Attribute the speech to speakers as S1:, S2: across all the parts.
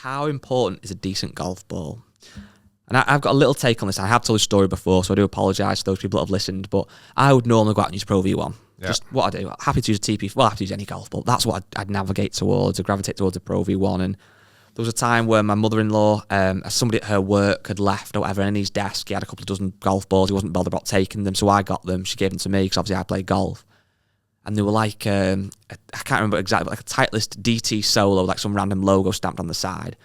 S1: how important is a decent golf ball? And I've got a little take on this. I have told this story before, so I do apologise to those people that have listened, but I would normally go out and use Pro V1. Yeah. Just what I do. Happy to use a TP. Well, I have to use any golf ball. That's what I'd navigate towards, or gravitate towards a Pro V1. And there was a time where my mother-in-law, somebody at her work had left or whatever, and in his desk he had a couple of dozen golf balls. He wasn't bothered about taking them, so I got them. She gave them to me because obviously I play golf. And they were like, I can't remember exactly, but like a Titleist DT Solo, like some random logo stamped on the side.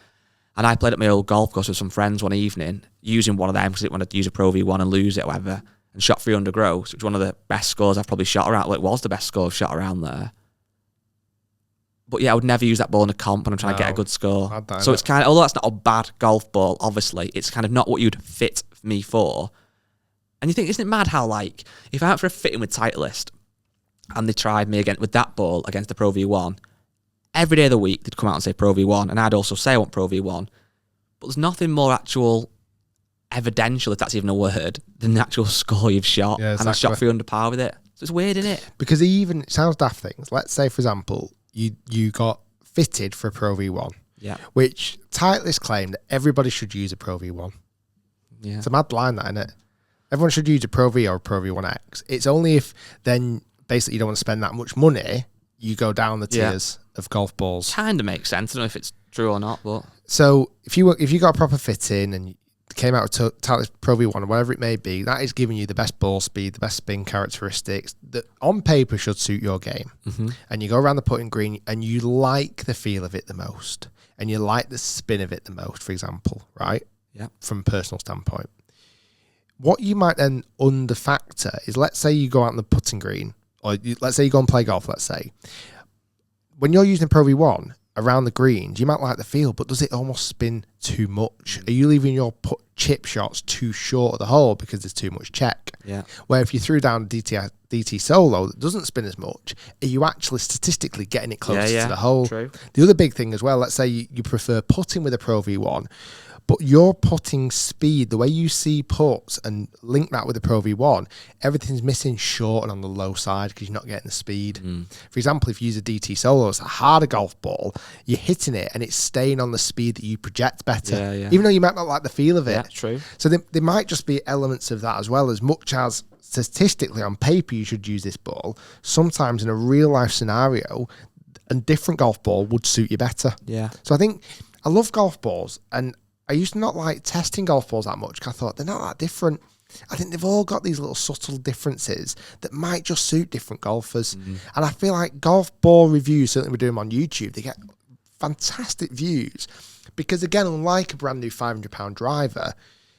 S1: And I played at my old golf course with some friends one evening, using one of them because I didn't want to use a Pro V1 and lose it or whatever, and shot 300 gross, which was one of the best scores I've probably shot around. Well, it was the best score I've shot around there. But yeah, I would never use that ball in a comp when I'm trying to get a good score. So it's kind of, although that's not a bad golf ball, obviously, it's kind of not what you'd fit me for. And you think, isn't it mad how, like, if I went for a fitting with Titleist and they tried me again with that ball against the Pro V1, every day of the week they'd come out and say Pro V1, and I'd also say I want Pro V1. But there's nothing more actual evidential, if that's even a word, than the actual score you've shot. Yeah, exactly. And I shot 300 par with it. So it's weird, isn't it?
S2: Because even, it sounds daft things. Let's say, for example, you got fitted for a Pro V1,
S1: yeah,
S2: which Titleist claimed that everybody should use a Pro V1.
S1: Yeah.
S2: It's a mad line, that, isn't it? Everyone should use a Pro V or a Pro V1X. It's only if then basically you don't want to spend that much money, you go down the tiers of golf balls.
S1: Kind of makes sense. I don't know if it's true or not, but
S2: so if you got a proper fitting and you came out with Titleist Pro V1 or whatever it may be, that is giving you the best ball speed, the best spin characteristics that on paper should suit your game. Mm-hmm. And you go around the putting green and you like the feel of it the most, and you like the spin of it the most, for example, right?
S1: Yeah.
S2: From a personal standpoint. What you might then under-factor is, let's say you go out on the putting green, or let's say you go and play golf, let's say. When you're using Pro V1 around the greens, you might like the feel, but does it almost spin too much? Are you leaving your chip shots too short of the hole because there's too much check?
S1: Yeah.
S2: Where if you threw down a DT Solo that doesn't spin as much, are you actually statistically getting it closer to the hole?
S1: True.
S2: The other big thing as well, let's say you prefer putting with a Pro V1, but your putting speed, the way you see putts and link that with the Pro V1, everything's missing short and on the low side because you're not getting the speed. For example, if you use a DT Solo, it's a harder golf ball, you're hitting it and it's staying on the speed that you project better, even though you might not like the feel of it.
S1: Yeah, true.
S2: So there might just be elements of that as well, as much as statistically on paper you should use this ball. Sometimes in a real life scenario, a different golf ball would suit you better.
S1: Yeah.
S2: So I think I love golf balls, and I used to not like testing golf balls that much because I thought they're not that different. I think they've all got these little subtle differences that might just suit different golfers. And I feel like golf ball reviews, certainly we do them on YouTube, they get fantastic views because, again, unlike a brand new £500 driver,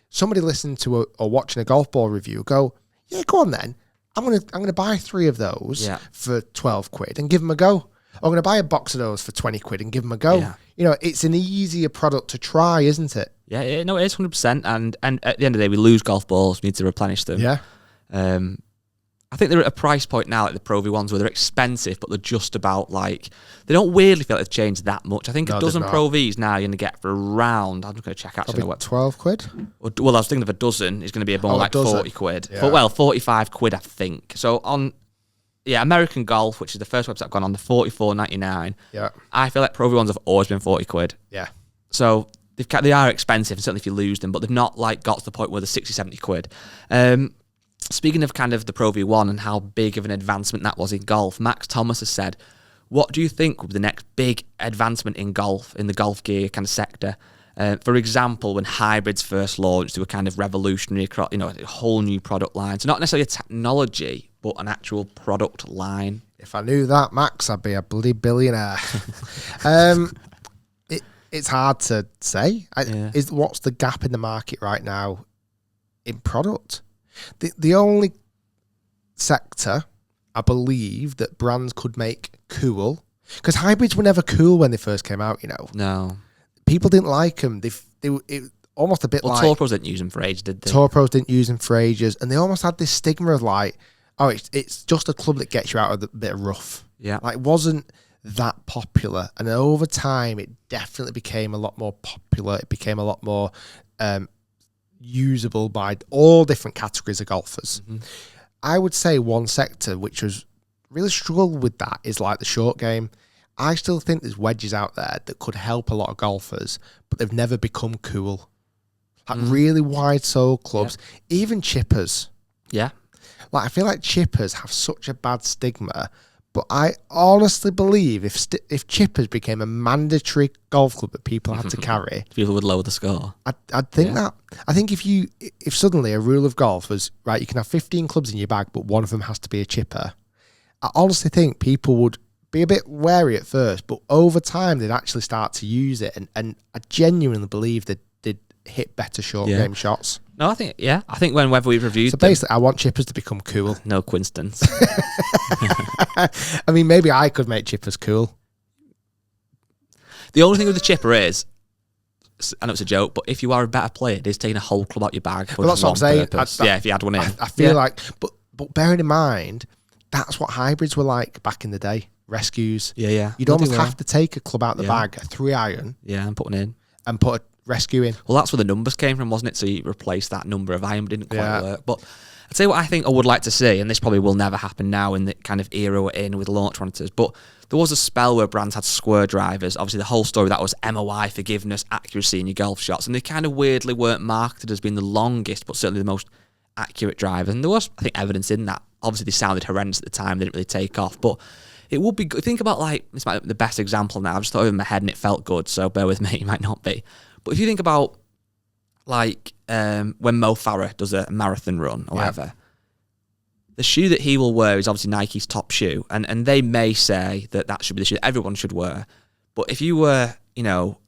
S2: somebody listening to or watching a golf ball review will go, yeah, go on then. I'm gonna buy 3 of those for 12 quid and give them a go. I'm going to buy a box of those for 20 quid and give them a go. Yeah. You know, it's an easier product to try, isn't it?
S1: Yeah, no, it is 100%. And at the end of the day, we lose golf balls. We need to replenish them.
S2: Yeah.
S1: I think they're at a price point now, like the Pro V1s, where they're expensive, but they're just about like, they don't weirdly feel like they've changed that much. I think a dozen Pro Vs now you're going to get for around, I'm just going to check actually.
S2: Probably 12 quid?
S1: Well, I was thinking of a dozen is going to be more like 40 quid.
S2: Yeah.
S1: But, well, 45 quid, I think. So on, American Golf, which is the first website I've gone on, the $44.99.
S2: Yeah.
S1: I feel like Pro V1s have always been 40 quid.
S2: Yeah.
S1: So they are expensive, certainly if you lose them, but they've not like got to the point where they're 60, 70 quid. Speaking of kind of the Pro V1 and how big of an advancement that was in golf, Max Thomas has said, what do you think will be the next big advancement in golf, in the golf gear kind of sector? For example, when hybrids first launched, they were kind of revolutionary, a whole new product line. So not necessarily a technology, but an actual product line.
S2: If I knew that, Max, I'd be a bloody billionaire. It's hard to say. What's the gap in the market right now in product? The only sector, I believe, that brands could make cool, because hybrids were never cool when they first came out, you know.
S1: No.
S2: People didn't like them. It almost a bit like...
S1: Tour Pros didn't use them for ages, did they?
S2: Tour Pros didn't use them for ages, and they almost had this stigma of like, oh, it's just a club that gets you out of the bit of rough.
S1: Yeah.
S2: Like, it wasn't that popular. And over time, it definitely became a lot more popular. It became a lot more usable by all different categories of golfers. Mm-hmm. I would say one sector which was really struggled with that is like the short game. I still think there's wedges out there that could help a lot of golfers, but they've never become cool. Like really wide sole clubs, even chippers.
S1: Yeah.
S2: Like I feel like chippers have such a bad stigma, but I honestly believe if chippers became a mandatory golf club that people had to carry,
S1: people would lower the score.
S2: I'd think that. I think if suddenly a rule of golf was, right, you can have 15 clubs in your bag, but one of them has to be a chipper, I honestly think people would be a bit wary at first, but over time they'd actually start to use it, and I genuinely believe that they'd hit better short game shots.
S1: No, I think whenever we've reviewed
S2: so basically I want chippers to become cool.
S1: No coincidence.
S2: I mean, maybe I could make chippers cool.
S1: The only thing with the chipper is, I know it's a joke, but if you are a better player, it is taking a whole club out your bag.
S2: Well, that's what I'm saying.
S1: If you had one in.
S2: I feel like, but bearing in mind, that's what hybrids were like back in the day. Rescues.
S1: Yeah.
S2: You'd almost have to take a club out the bag, a 3-iron.
S1: Yeah, and put one in.
S2: And put a rescue in.
S1: Well, that's where the numbers came from, wasn't it? So you replaced that number of iron, but didn't quite work. But I'd say what I think I would like to see, and this probably will never happen now in the kind of era we're in with launch monitors, but there was a spell where brands had square drivers. Obviously, the whole story of that was MOI, forgiveness, accuracy in your golf shots, and they kind of weirdly weren't marketed as being the longest, but certainly the most accurate drivers. And there was, I think, evidence in that. Obviously, they sounded horrendous at the time; they didn't really take off. But it would be good. Think about, like, this might be the best example now. I just thought of it in my head and it felt good, so bear with me. It might not be, but if you think about, like, when Mo Farah does a marathon run or whatever. The shoe that he will wear is obviously Nike's top shoe, and they may say that should be the shoe that everyone should wear. But if you were,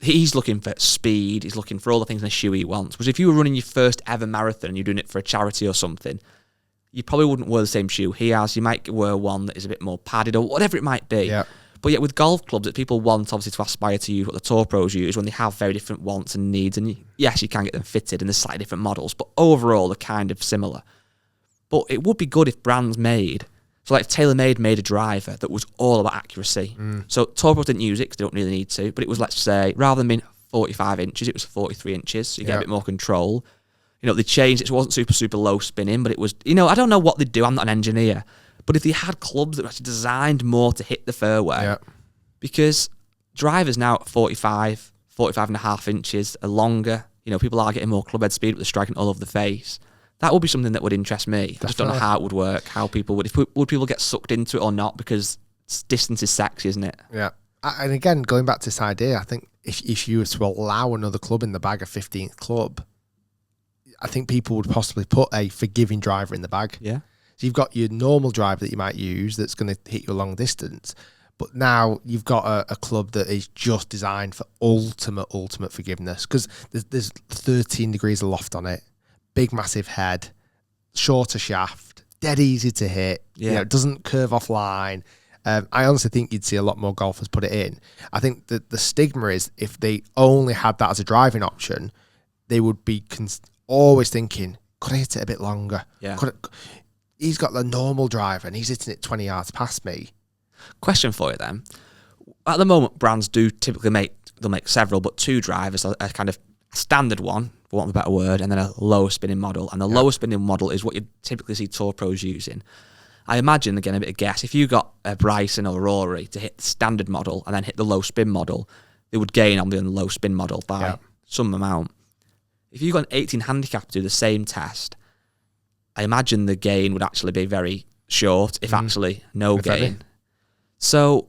S1: he's looking for speed, he's looking for all the things in a shoe he wants. Whereas if you were running your first ever marathon and you're doing it for a charity or something, you probably wouldn't wear the same shoe he has. You might wear one that is a bit more padded or whatever it might be.
S2: Yeah.
S1: But yet with golf clubs that people want, obviously, to aspire to use what the Tour Pros use when they have very different wants and needs. And yes, you can get them fitted and there's slightly different models, but overall they're kind of similar. But it would be good if brands made, so like TaylorMade made a driver that was all about accuracy. So Tour Pros didn't use it because they don't really need to, but it was, let's say, rather than being 45 inches, it was 43 inches, so you get a bit more control. They changed it, so it wasn't super, super low spinning, but it was, I don't know what they'd do, I'm not an engineer, but if they had clubs that were actually designed more to hit the fairway, because drivers now at 45 and a half inches are longer, people are getting more club head speed, but they're striking all over the face. That would be something that would interest me. Definitely. I just don't know how it would work, how people would people get sucked into it or not, because distance is sexy, isn't it?
S2: Yeah. And again, going back to this idea, I think if you were to allow another club in the bag, a 15th club, I think people would possibly put a forgiving driver in the bag.
S1: Yeah.
S2: So you've got your normal driver that you might use that's going to hit you a long distance, but now you've got a club that is just designed for ultimate forgiveness, because there's 13 degrees of loft on it. Big, massive head, shorter shaft, dead easy to hit.
S1: Yeah.
S2: It doesn't curve off line. I honestly think you'd see a lot more golfers put it in. I think that the stigma is if they only had that as a driving option, they would be always thinking, could I hit it a bit longer?
S1: Yeah.
S2: He's got the normal driver and he's hitting it 20 yards past me.
S1: Question for you then. At the moment, brands do typically they'll make several, but 2 drivers, a kind of standard one, for want of a better word, and then a lower spinning model. And the lower spinning model is what you typically see Tour Pros using. I imagine, again, a bit of guess, if you got a Bryson or Rory to hit the standard model and then hit the low spin model, they would gain on the low spin model by some amount. If you got an 18 handicap to do the same test, I imagine the gain would actually be very short, if actually no gain. So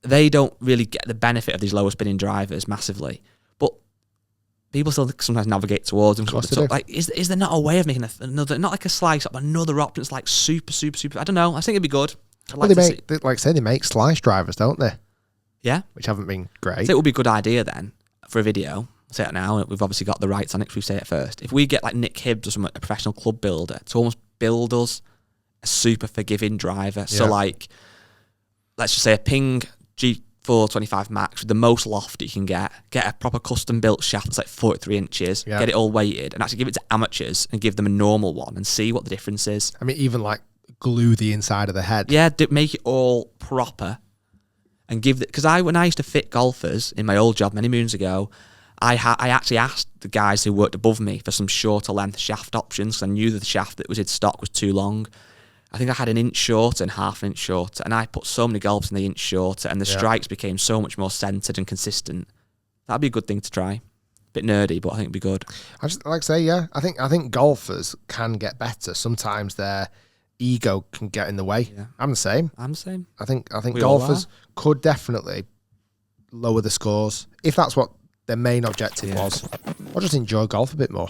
S1: they don't really get the benefit of these lower spinning drivers massively. But people still sometimes navigate towards them. Like, is there not a way of making another, not like a slice up, another option that's like super, I don't know. I think it'd be good.
S2: Like I say, they make slice drivers, don't they?
S1: Yeah.
S2: Which haven't been great.
S1: I think it would be a good idea then for a video. I'll say it now. We've obviously got the rights on it, so we say it first. If we get like Nick Hibbs or a professional club builder to almost build us a super forgiving driver. So like, let's just say a Ping G425 Max with the most loft you can get a proper custom built shaft that's like 43 inches, get it all weighted, and actually give it to amateurs and give them a normal one and see what the difference is.
S2: I mean, even like glue the inside of the head.
S1: Yeah, make it all proper and give it, because when I used to fit golfers in my old job many moons ago, I actually asked the guys who worked above me for some shorter length shaft options, because I knew that the shaft that was in stock was too long. I think I had an inch shorter and half an inch shorter, and I put so many golfs in the inch shorter, and the strikes became so much more centered and consistent. That'd be a good thing to try. Bit nerdy, but I think it'd be good.
S2: I just like to say, I think golfers can get better. Sometimes their ego can get in the way.
S1: Yeah.
S2: I'm the same. I think golfers could definitely lower the scores if that's what their main objective was, or just enjoy golf a bit more.